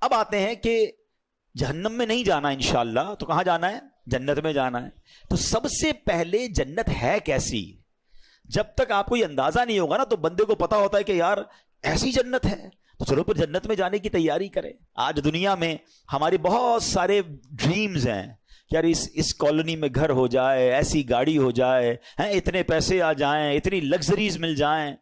اب آتے ہیں کہ جہنم میں نہیں جانا انشاءاللہ، تو کہاں جانا ہے؟ جنت میں جانا ہے. تو سب سے پہلے جنت ہے کیسی؟ جب تک آپ کو یہ اندازہ نہیں ہوگا نا تو بندے کو پتا ہوتا ہے کہ یار ایسی جنت ہے، تو چلو پھر جنت میں جانے کی تیاری کریں. آج دنیا میں ہماری بہت سارے ڈریمز ہیں، یار اس کالونی میں گھر ہو جائے، ایسی گاڑی ہو جائے، اتنے پیسے آ جائیں، اتنی لگژریز مل جائیں.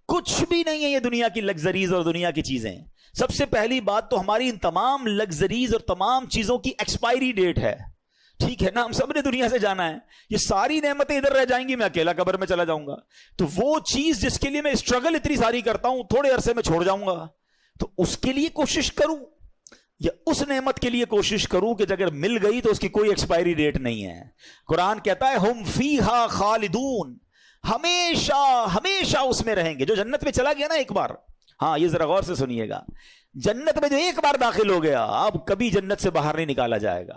کچھ بھی نہیں ہے یہ دنیا کی لگژریز اور دنیا کی چیزیں. سب سے پہلی بات تو ہماری ان تمام لگژریز اور تمام چیزوں کی ایکسپائری ڈیٹ ہے. ٹھیک ہے نا، ہم سب نے دنیا سے جانا ہے، یہ ساری نعمتیں ادھر رہ جائیں گی، میں اکیلا قبر میں چلا جاؤں گا. تو وہ چیز جس کے لیے میں اسٹرگل اتنی ساری کرتا ہوں تھوڑے عرصے میں چھوڑ جاؤں گا، تو اس کے لیے کوشش کروں یا اس نعمت کے لیے کوشش کروں کہ اگر مل گئی تو اس کی کوئی ایکسپائری ڈیٹ نہیں ہے. قرآن کہتا ہے ہم فیہا خالدون، ہمیشہ ہمیشہ اس میں رہیں گے. جو جنت میں چلا گیا نا ایک بار، ہاں یہ ذرا غور سے سنیے گا، جنت میں جو ایک بار داخل ہو گیا اب کبھی جنت سے باہر نہیں نکالا جائے گا.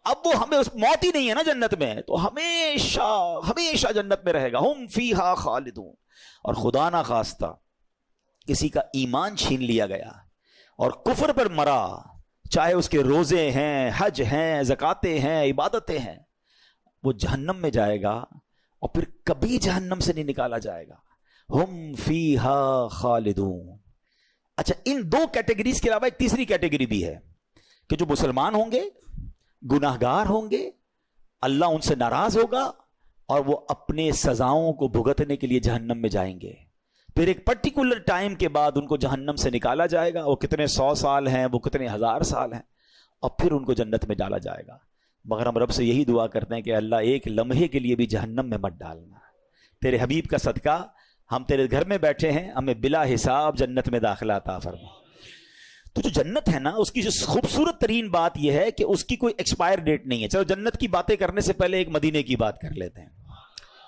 اب وہ ہمیں موت ہی نہیں ہے نا جنت میں، تو ہمیشہ ہمیشہ جنت میں رہے گا. ہم فیہا خالدون. اور خدا نہ خواستہ کسی کا ایمان چھین لیا گیا اور کفر پر مرا، چاہے اس کے روزے ہیں، حج ہیں، زکاتیں ہیں، عبادتیں ہیں، وہ جہنم میں جائے گا اور پھر کبھی جہنم سے نہیں نکالا جائے گا. ہم فیہا خالدون. اچھا، ان دو کیٹیگریز کے علاوہ ایک تیسری کیٹیگری بھی ہے کہ جو مسلمان ہوں گے، گناہگار ہوں گے، اللہ ان سے ناراض ہوگا اور وہ اپنے سزاؤں کو بھگتنے کے لیے جہنم میں جائیں گے. پھر ایک پرٹیکولر ٹائم کے بعد ان کو جہنم سے نکالا جائے گا. وہ کتنے 100 سال ہیں، وہ کتنے 1000 سال ہیں، اور پھر ان کو جنت میں ڈالا جائے گا. مگر ہم رب سے یہی دعا کرتے ہیں کہ اللہ ایک لمحے کے لیے بھی جہنم میں مت ڈالنا. تیرے حبیب کا صدقہ ہم تیرے گھر میں بیٹھے ہیں، ہمیں بلا حساب جنت میں داخلہ عطا فرما. تو جو جنت ہے نا، اس کی جو خوبصورت ترین بات یہ ہے کہ اس کی کوئی ایکسپائر ڈیٹ نہیں ہے. چلو جنت کی باتیں کرنے سے پہلے ایک مدینے کی بات کر لیتے ہیں،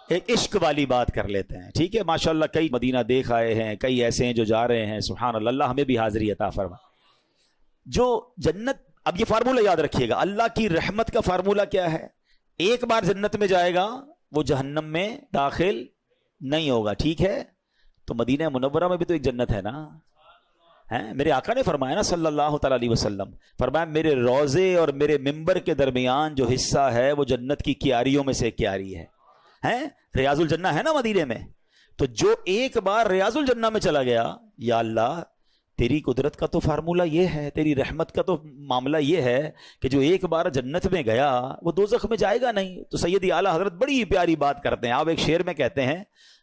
ایک عشق والی بات کر لیتے ہیں. ٹھیک ہے، ماشاءاللہ کئی مدینہ دیکھ آئے ہیں، کئی ایسے ہیں جو جا رہے ہیں. سبحان اللہ، اللہ ہمیں بھی حاضری عطا فرما. جو جنت، اب یہ فارمولہ یاد رکھیے گا، اللہ کی رحمت کا فارمولہ کیا ہے؟ ایک بار جنت میں جائے گا وہ جہنم میں داخل نہیں ہوگا. ٹھیک ہے، تو مدینہ منورہ میں بھی تو ایک جنت ہے نا. میرے آقا نے فرمایا نا صلی اللہ تعالی علیہ وسلم، فرمایا میرے روضے اور میرے ممبر کے درمیان جو حصہ ہے وہ جنت کی کیاریوں میں سے ایک کیاری ہے. ریاض الجنہ ہے نا مدینے میں. تو جو ایک بار ریاض الجنہ میں چلا گیا، یا اللہ تیری قدرت کا تو فارمولہ یہ ہے، تیری رحمت کا تو معاملہ یہ ہے کہ جو ایک بار جنت میں گیا وہ دوزخ میں جائے گا نہیں. تو سیدی اعلیٰ حضرت بڑی پیاری بات کرتے ہیں. آپ ایک شعر میں کہتے ہیں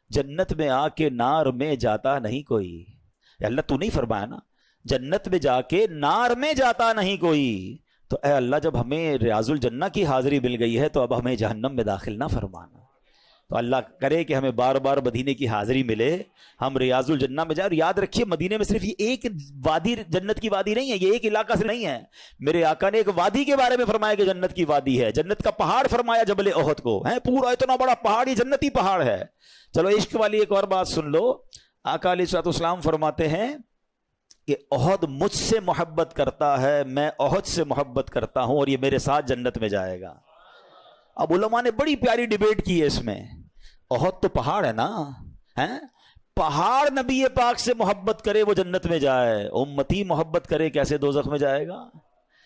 جنت میں آ کے نار میں جاتا نہیں کوئی. اللہ تو نہیں فرمایا نا جنت میں جا کے نار میں جاتا نہیں کوئی. تو اے اللہ جب ہمیں ریاض الجنہ کی حاضری مل گئی ہے تو اب ہمیں جہنم میں داخل نہ فرمانا. تو اللہ کرے کہ ہمیں بار بار مدینے کی حاضری ملے، ہم ریاض الجنہ میں جائیں. اور یاد رکھیے مدینے میں صرف یہ ایک وادی جنت کی وادی نہیں ہے، یہ ایک علاقہ سے نہیں ہے. میرے آقا نے ایک وادی کے بارے میں فرمایا کہ جنت کی وادی ہے. جنت کا پہاڑ فرمایا جبل احد کو، پورا اتنا بڑا پہاڑ، یہ جنتی پہاڑ ہے. چلو عشق والی ایک اور بات سن لو. آقا علیہ الصلوۃ والسلام فرماتے ہیں کہ احد مجھ سے محبت کرتا ہے، میں احد سے محبت کرتا ہوں، اور یہ میرے ساتھ جنت میں جائے گا. اب علماء نے بڑی پیاری ڈیبیٹ کی ہے اس میں. احد تو پہاڑ ہے نا، پہاڑ نبی پاک سے محبت کرے وہ جنت میں جائے، امتی محبت کرے کیسے دوزخ میں جائے گا؟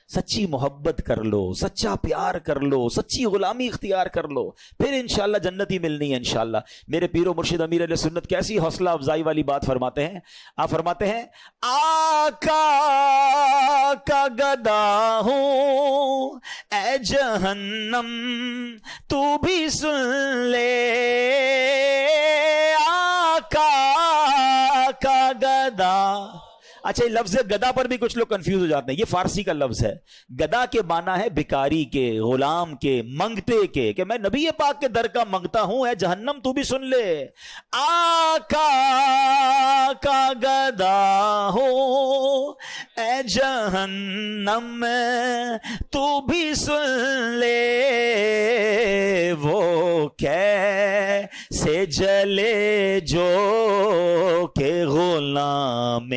سچی محبت کر لو، سچا پیار کر لو، سچی غلامی اختیار کر لو، پھر انشاءاللہ جنت ہی ملنی ہے انشاءاللہ. میرے پیر و مرشد امیر علیہ سنت کیسی حوصلہ افزائی والی بات فرماتے ہیں. آپ فرماتے ہیں آقا کا گدا ہوں اے جہنم تو بھی سن لے، آقا کا گدا. اچھا، یہ لفظ گدا پر بھی کچھ لوگ کنفیوز ہو جاتے ہیں. یہ فارسی کا لفظ ہے. گدا کے معنی ہے بھکاری کے، غلام کے، منگتے کے، کہ میں نبی پاک کے در کا منگتا ہوں، اے جہنم تو بھی سن لے. آقا کا گدا ہو اے جہنم تو بھی سن لے، وہ کیسے جلے جو کہ غلام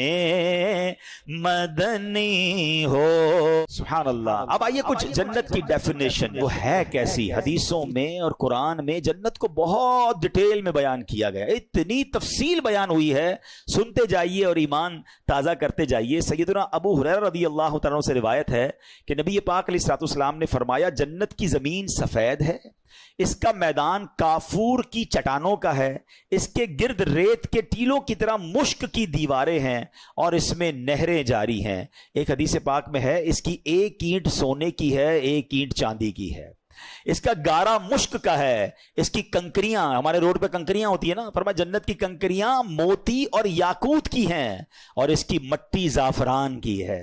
مدنی ہو. سبحان اللہ. اب آئیے کچھ جنت کی ڈیفینیشن وہ ہے کیسی. حدیثوں میں اور قرآن میں جنت کو بہت ڈیٹیل میں بیان کیا گیا, اتنی تفصیل بیان ہوئی ہے, سنتے جائیے اور ایمان تازہ کرتے جائیے. سیدنا ابو ہریرہ رضی اللہ تعالیٰ عنہ سے روایت ہے کہ نبی پاک علیہ الصلوۃ والسلام نے فرمایا جنت کی زمین سفید ہے, اس کا میدان کافور کی چٹانوں کا ہے, اس کے گرد ریت کے ٹیلوں کی طرح مشک کی دیواریں ہیں اور اس میں نہریں جاری ہیں. ایک حدیث پاک میں ہے اس کی ایک اینٹ سونے کی ہے, ایک اینٹ چاندی کی ہے, اس کا گارا مشک کا ہے, اس کی کنکریاں, ہمارے روڈ پہ کنکریاں ہوتی ہیں نا, فرمایا جنت کی کنکریاں موتی اور یاقوت کی ہیں اور اس کی مٹی زعفران کی ہے.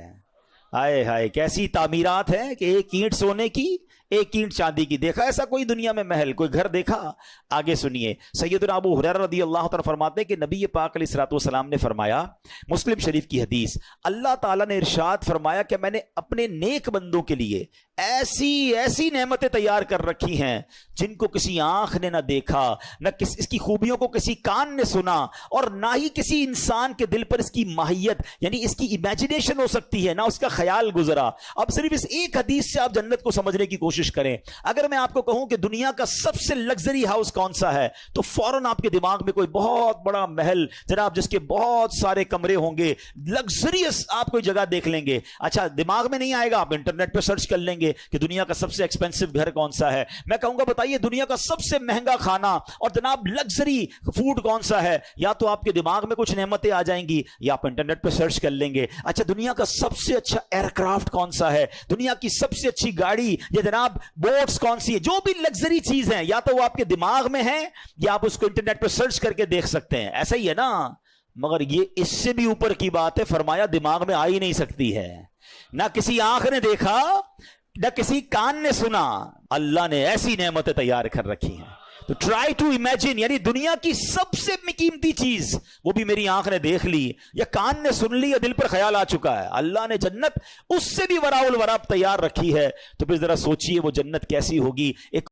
ہائے ہائے کیسی تعمیرات ہیں کہ ایک اینٹ سونے کی, ایک اینٹ چاندی کی. دیکھا ایسا کوئی دنیا میں محل, کوئی گھر دیکھا؟ آگے سنیے. سیدنا ابو ہریرہ رضی اللہ تعالیٰ فرماتے ہیں کہ نبی پاک علیہ الصلوۃ والسلام نے فرمایا, مسلم شریف کی حدیث, اللہ تعالیٰ نے ارشاد فرمایا کہ میں نے اپنے نیک بندوں کے لیے ایسی ایسی نعمتیں تیار کر رکھی ہیں جن کو کسی آنکھ نے نہ دیکھا, نہ اس کی خوبیوں کو کسی کان نے سنا, اور نہ ہی کسی انسان کے دل پر اس کی ماہیت یعنی اس کی امیجنیشن ہو سکتی ہے, نہ اس کا خیال گزرا. اب صرف اس ایک حدیث سے آپ جنت کو سمجھنے کی کوشش کریں. اگر میں آپ کو کہوں کہ دنیا کا سب سے لگژری ہاؤس کون سا ہے, تو فوراً آپ کے دماغ میں کوئی بہت بڑا محل جناب جس کے بہت سارے کمرے ہوں گے, لگژریس آپ کوئی جگہ دیکھ لیں گے. اچھا دماغ میں نہیں آئے گا, آپ انٹرنیٹ پہ سرچ کر لیں گے کہ دنیا کا سب سے ایکسپینسو گھر کون سا ہے. میں کہوں گا بتائیے دنیا کا سب سے مہنگا کھانا اور جناب لگژری فوڈ کون سا ہے, یا تو آپ کے دماغ میں کچھ نعمتیں آ جائیں گی یا آپ انٹرنیٹ پہ سرچ کر لیں گے. اچھا دنیا کا سب سے اچھا ایئر کرافٹ کون سا ہے, دنیا کی سب سے اچھی گاڑی یا جناب بوٹس کون سی ہے, جو بھی لگژری چیز ہے یا تو وہ آپ کے دماغ میں ہے یا آپ اس کو انٹرنیٹ پہ سرچ کر کے دیکھ سکتے ہیں. ایسا ہی ہے نا, مگر یہ اس سے بھی اوپر کی بات ہے. فرمایا دماغ میں آ ہی نہیں سکتی ہے, نہ کسی آنکھ نے دیکھا نہ کسی کان نے سنا. اللہ نے ایسی نعمتیں تیار کر رکھی ہیں. تو ٹرائی ٹو امیجن, یعنی دنیا کی سب سے قیمتی چیز وہ بھی میری آنکھ نے دیکھ لی یا کان نے سن لی یا دل پر خیال آ چکا ہے, اللہ نے جنت اس سے بھی وراء الورا تیار رکھی ہے. تو پھر ذرا سوچئے وہ جنت کیسی ہوگی. ایک